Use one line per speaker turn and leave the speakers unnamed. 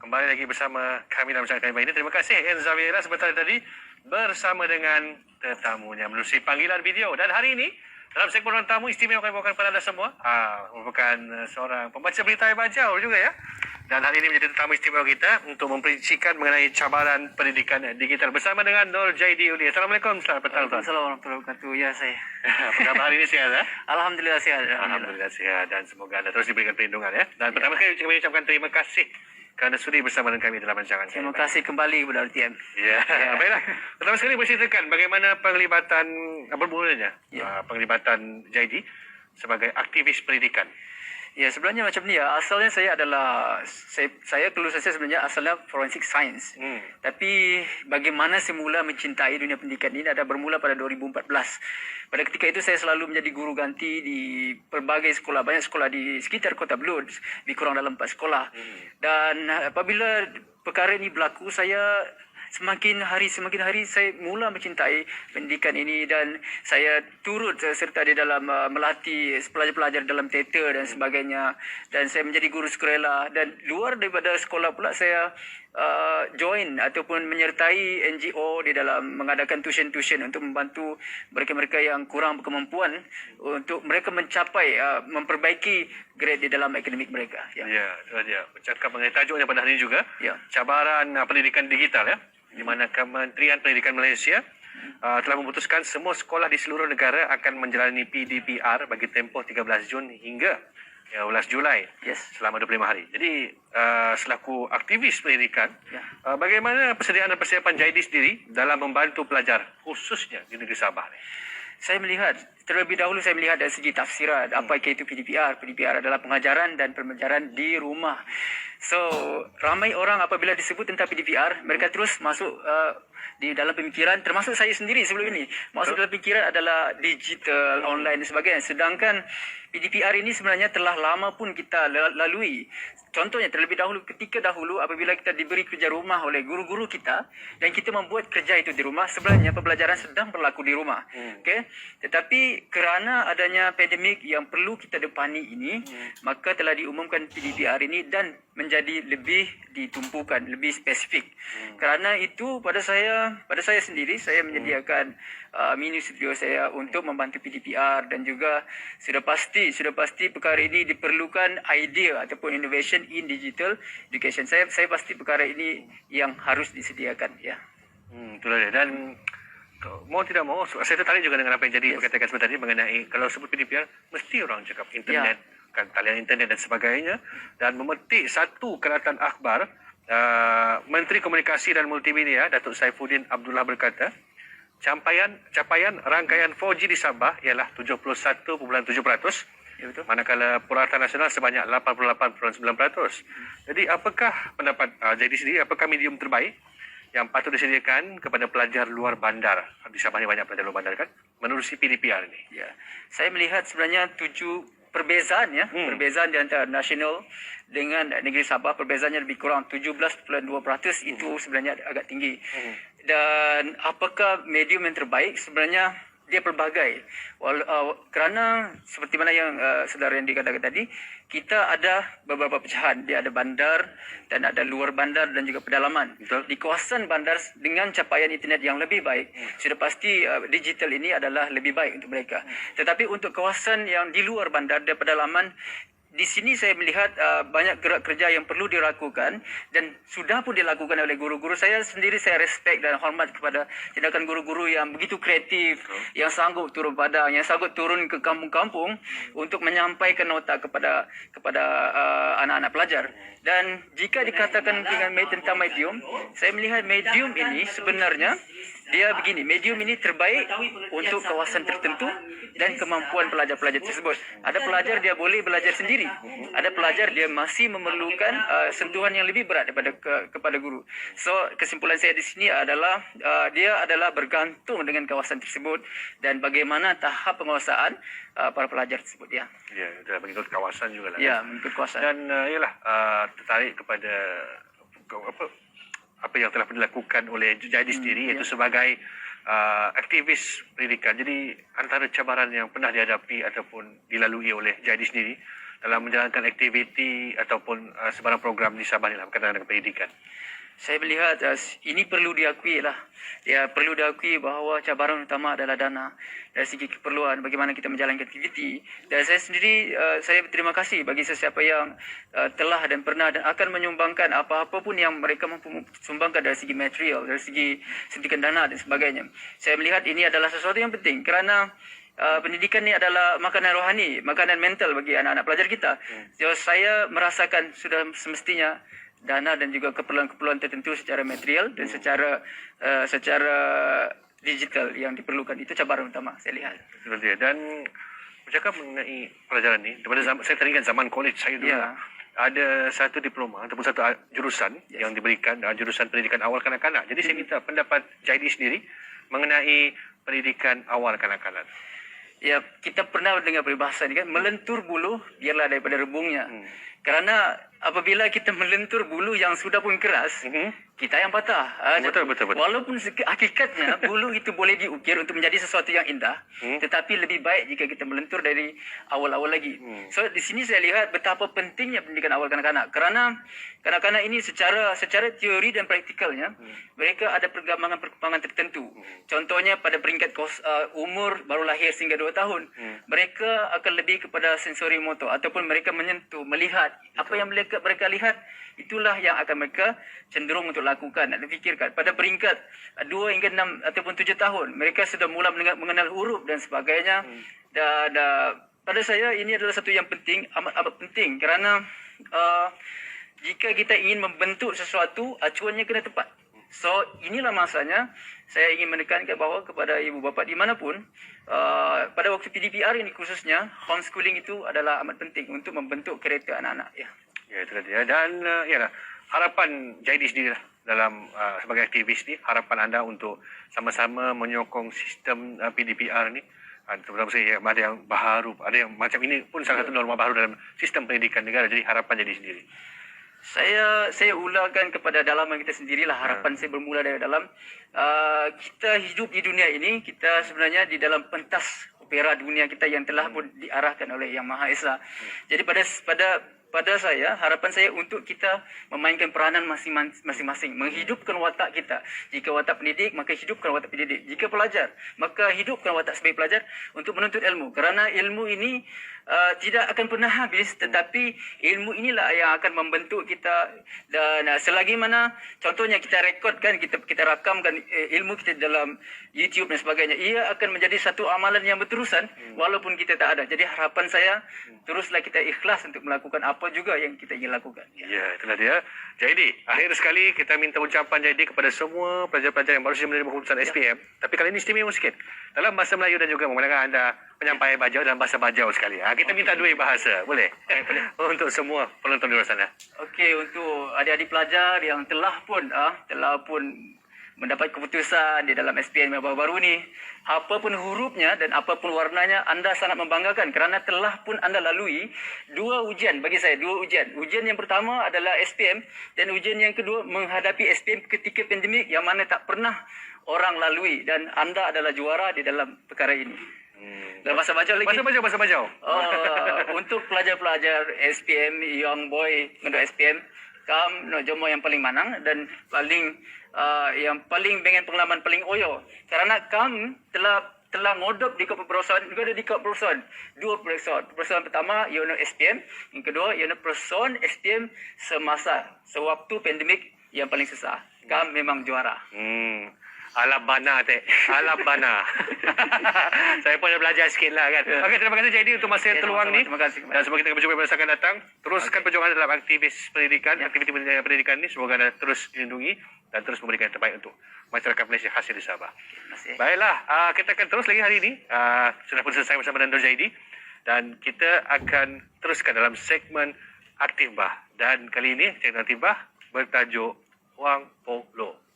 kembali lagi bersama kami dalam rancangan kami ini. Terima kasih Enzawira sebentar tadi bersama dengan tetamunya menerusi panggilan video. Dan hari ini dalam segmen Ruang Tamu istimewa kami bawakan kepada anda semua merupakan seorang pembaca berita yang bajau juga ya. Dan hari ini menjadi tetamu istimewa kita untuk memperincikan mengenai cabaran pendidikan digital bersama dengan Nur Jaidi Uli. Assalamualaikum. Selamat petang tuan.
Assalamualaikum warahmatullahi wabarakatuh. Ya, saya.
Apa khabar hari ini sihat ya?
Alhamdulillah sehat.
Alhamdulillah sihat dan semoga anda terus diberikan perlindungan ya. Dan pertama sekali kami ucapkan terima kasih kerana sudi bersama dengan kami dalam rancangan.
Terima kasih kembali kepada RTM.
Ya, baiklah. Pertama sekali berceritakan bagaimana penglibatan bermulanya penglibatan Jaidi sebagai aktivis pendidikan.
Ya, sebenarnya macam ni ya. Asalnya saya adalah saya kelulusan saya sebenarnya asalnya forensic science. Tapi bagaimana semula mencintai dunia pendidikan ini ada bermula pada 2014. Pada ketika itu saya selalu menjadi guru ganti di pelbagai sekolah, banyak sekolah di sekitar Kota Belud, lebih kurang dalam 4 sekolah. Dan apabila perkara ini berlaku, saya semakin hari saya mula mencintai pendidikan ini dan saya turut serta di dalam melatih pelajar-pelajar dalam teater dan sebagainya, dan saya menjadi guru sukarela. Dan luar daripada sekolah pula saya join ataupun menyertai NGO di dalam mengadakan tuition untuk membantu mereka-mereka yang kurang berkemampuan untuk mereka mencapai memperbaiki grade di dalam akademik mereka.
Ya, itu dia. Bercakap mengenai tajuknya pada hari ini juga.
Ya.
Cabaran pendidikan digital ya. Di mana Kementerian Pendidikan Malaysia telah memutuskan semua sekolah di seluruh negara akan menjalani PDPR bagi tempoh 13 Jun hingga 12 Julai selama 25 hari. Jadi selaku aktivis pendidikan, bagaimana persediaan dan persiapan Jaidi sendiri dalam membantu pelajar khususnya di negeri Sabah ni?
Saya melihat, terlebih dahulu saya melihat dari segi tafsiran apa itu PDPR. PDPR adalah pengajaran dan pembelajaran di rumah. So, ramai orang apabila disebut tentang PDPR, mereka terus masuk di dalam pemikiran, termasuk saya sendiri sebelum ini. Masuk dalam pemikiran adalah digital, online dan sebagainya. Sedangkan PDPR ini sebenarnya telah lama pun kita lalui. Contohnya terlebih dahulu, ketika dahulu apabila kita diberi kerja rumah oleh guru-guru kita dan kita membuat kerja itu di rumah, sebenarnya pembelajaran sedang berlaku di rumah. Okay? Tetapi kerana adanya pandemik yang perlu kita depani ini, maka telah diumumkan PDPR ini dan menjadi lebih ditumpukan, lebih spesifik. Kerana itu pada saya sendiri, saya menyediakan mini studio saya untuk membantu PDPR, dan juga sudah pasti perkara ini diperlukan idea ataupun innovation in digital education. Saya pasti perkara ini yang harus disediakan ya.
Itulah dia. Dan mau tidak mau, saya tertarik juga dengan apa yang jadi berkatakan sebentar tadi mengenai kalau sebut PDPR mesti orang cakap internet, kan talian internet dan sebagainya, dan memetik satu keratan akhbar. Menteri Komunikasi dan Multimedia Datuk Saifuddin Abdullah berkata, capaian rangkaian 4G di Sabah ialah 71.7%, manakala puratan nasional sebanyak 88.9%. Jadi apakah pendapat Jaidi sendiri, apakah medium terbaik yang patut disediakan kepada pelajar luar bandar? Di Sabah ni banyak pelajar luar bandar kan, menerusi PDPR ini.
Ya, saya melihat sebenarnya perbezaan perbezaan di antara nasional dengan negeri Sabah, perbezaannya lebih kurang 17.2%. Itu sebenarnya agak tinggi. Dan apakah medium yang terbaik? Sebenarnya dia pelbagai. Kerana seperti mana yang saudara yang dikatakan tadi, kita ada beberapa pecahan. Dia ada bandar dan ada luar bandar dan juga pedalaman. Betul. Di kawasan bandar dengan capaian internet yang lebih baik, sudah pasti digital ini adalah lebih baik untuk mereka. Tetapi untuk kawasan yang di luar bandar dan pedalaman, di sini saya melihat banyak gerak kerja yang perlu dilakukan dan sudah pun dilakukan oleh guru-guru. Saya sendiri saya respect dan hormat kepada tindakan guru-guru yang begitu kreatif, yang sanggup turun padang, yang sanggup turun ke kampung-kampung untuk menyampaikan nota kepada anak-anak pelajar. Dan jika dikatakan dengan tentang medium, saya melihat medium ini sebenarnya dia begini, medium ini terbaik untuk kawasan tertentu dan kemampuan pelajar-pelajar tersebut. Ada pelajar dia boleh belajar sendiri. Ada pelajar dia masih memerlukan sentuhan yang lebih berat daripada kepada guru. So, kesimpulan saya di sini adalah dia adalah bergantung dengan kawasan tersebut dan bagaimana tahap penguasaan para pelajar tersebut ya.
Ya, sudah mengikut kawasan juga lah.
Ya, mengikut kawasan.
Dan tertarik kepada apa yang telah dilakukan oleh Jaidi sendiri, iaitu sebagai aktivis pendidikan. Jadi antara cabaran yang pernah dihadapi ataupun dilalui oleh Jaidi sendiri dalam menjalankan aktiviti ataupun sebarang program di Sabah ni lah berkaitan dengan pendidikan?
Saya melihat ini perlu diakui lah. Ya, perlu diakui bahawa cabaran utama adalah dana dari segi keperluan bagaimana kita menjalankan aktiviti. Dan saya sendiri, saya berterima kasih bagi sesiapa yang telah dan pernah dan akan menyumbangkan apa-apa pun yang mereka mampu sumbangkan dari segi material, dari segi suntikan dana dan sebagainya. Saya melihat ini adalah sesuatu yang penting kerana pendidikan ni adalah makanan rohani, makanan mental bagi anak-anak pelajar kita. So, saya merasakan sudah semestinya dana dan juga keperluan-keperluan tertentu secara material dan secara digital yang diperlukan. Itu cabaran utama saya lihat.
Betul dia. Dan bercakap mengenai pelajaran ni, daripada saya teringat zaman college saya dulu lah, ada satu diploma ataupun satu jurusan yang diberikan, jurusan pendidikan awal kanak-kanak. Jadi saya minta pendapat Jaidi sendiri mengenai pendidikan awal kanak-kanak.
Ya, kita pernah dengar peribahasa ni kan, melentur bulu biarlah daripada rebungnya. Kerana apabila kita melentur bulu yang sudah pun keras, kita yang patah.
Betul.
Walaupun hakikatnya bulu itu boleh diukir untuk menjadi sesuatu yang indah, tetapi lebih baik jika kita melentur dari awal-awal lagi. So di sini saya lihat betapa pentingnya pendidikan awal kanak-kanak. Kerana kanak-kanak ini secara teori dan praktikalnya, mereka ada perkembangan tertentu. Contohnya pada peringkat umur baru lahir sehingga 2 tahun, mereka akan lebih kepada sensori motor ataupun mereka menyentuh, melihat. Apa yang mereka lihat, itulah yang akan mereka cenderung untuk lakukan dan fikirkan. Pada peringkat 2 hingga 6 ataupun 7 tahun, mereka sudah mula mengenal huruf dan sebagainya. Dan pada saya ini adalah satu yang penting, amat penting kerana jika kita ingin membentuk sesuatu, acuannya kena tepat. So inilah masanya saya ingin menekankan bahawa kepada ibu bapa dimanapun, pada waktu PDPR ini khususnya, homeschooling itu adalah amat penting untuk membentuk karakter anak-anak.
Ya, itu dia. Dan ialah harapan Jaidi sendiri lah dalam sebagai aktivis ni, harapan anda untuk sama-sama menyokong sistem PDPR ni. Terutama saya ada yang baharu, ada yang macam ini pun salah satu norma baru dalam sistem pendidikan negara. Jadi harapan Jaidi sendiri.
Saya ularkan kepada dalaman kita sendirilah. Harapan saya bermula dari dalam. Kita hidup di dunia ini, kita sebenarnya di dalam pentas opera dunia kita yang telah pun diarahkan oleh Yang Maha Esa. Jadi pada saya, harapan saya untuk kita memainkan peranan masing-masing, menghidupkan watak kita. Jika watak pendidik, maka hidupkan watak pendidik. Jika pelajar, maka hidupkan watak sebagai pelajar untuk menuntut ilmu. Kerana ilmu ini tidak akan pernah habis, tetapi ilmu inilah yang akan membentuk kita. Dan selagi mana, contohnya kita rekodkan, kita rakamkan ilmu kita dalam YouTube dan sebagainya, ia akan menjadi satu amalan yang berterusan walaupun kita tak ada. Jadi harapan saya, teruslah kita ikhlas untuk melakukan apa juga yang kita ingin lakukan.
Ya, itulah dia. Jaidi, akhir sekali kita minta ucapan Jaidi kepada semua pelajar-pelajar yang baru saja menerima keputusan SPM. Tapi kali ini istimewa sikit. Dalam bahasa Melayu dan juga memandangkan anda penyampai bajau dalam bahasa bajau sekali. Kita minta 2 bahasa. Boleh? Untuk semua penonton di luar sana.
Okey, untuk adik-adik pelajar yang telah pun mendapat keputusan di dalam SPM yang baru-baru ni, apapun hurufnya dan apapun warnanya, anda sangat membanggakan kerana telah pun anda lalui 2 ujian. Bagi saya 2 ujian. Ujian yang pertama adalah SPM dan ujian yang kedua menghadapi SPM ketika pandemik yang mana tak pernah orang lalui, dan anda adalah juara di dalam perkara ini. Dalam bahasa bajau lagi.
Bahasa bajau.
Untuk pelajar-pelajar SPM, young boy untuk SPM, kam no jomo yang paling manang dan yang paling dengan pengalaman paling oyo. Kerana kam telah ngodop di Kop Peroson, juga ada di Kop Peroson. 2 peroson. Peroson pertama ialah SPM, yang kedua ialah peroson SPM sewaktu pandemik yang paling susah. Kam memang juara.
Alabana teh. Alabana. Saya pun dah belajar sikit lah kan. Okey, terima kasih Jaidi untuk masa yang terluang ni.
Terima kasih.
Dan semoga kita berjumpa pada masa akan datang. Teruskan perjuangan dalam aktivis pendidikan, aktiviti pendidikan ni. Semoga anda terus dilindungi dan terus memberikan yang terbaik untuk masyarakat Malaysia hasil di Sabah. Baiklah, kita akan terus lagi hari ini. Sudah pun selesai bersama dengan Jaidi. Dan kita akan teruskan dalam segmen Aktif Bah. Dan kali ini segmen Aktif Bah bertajuk Wang Polo.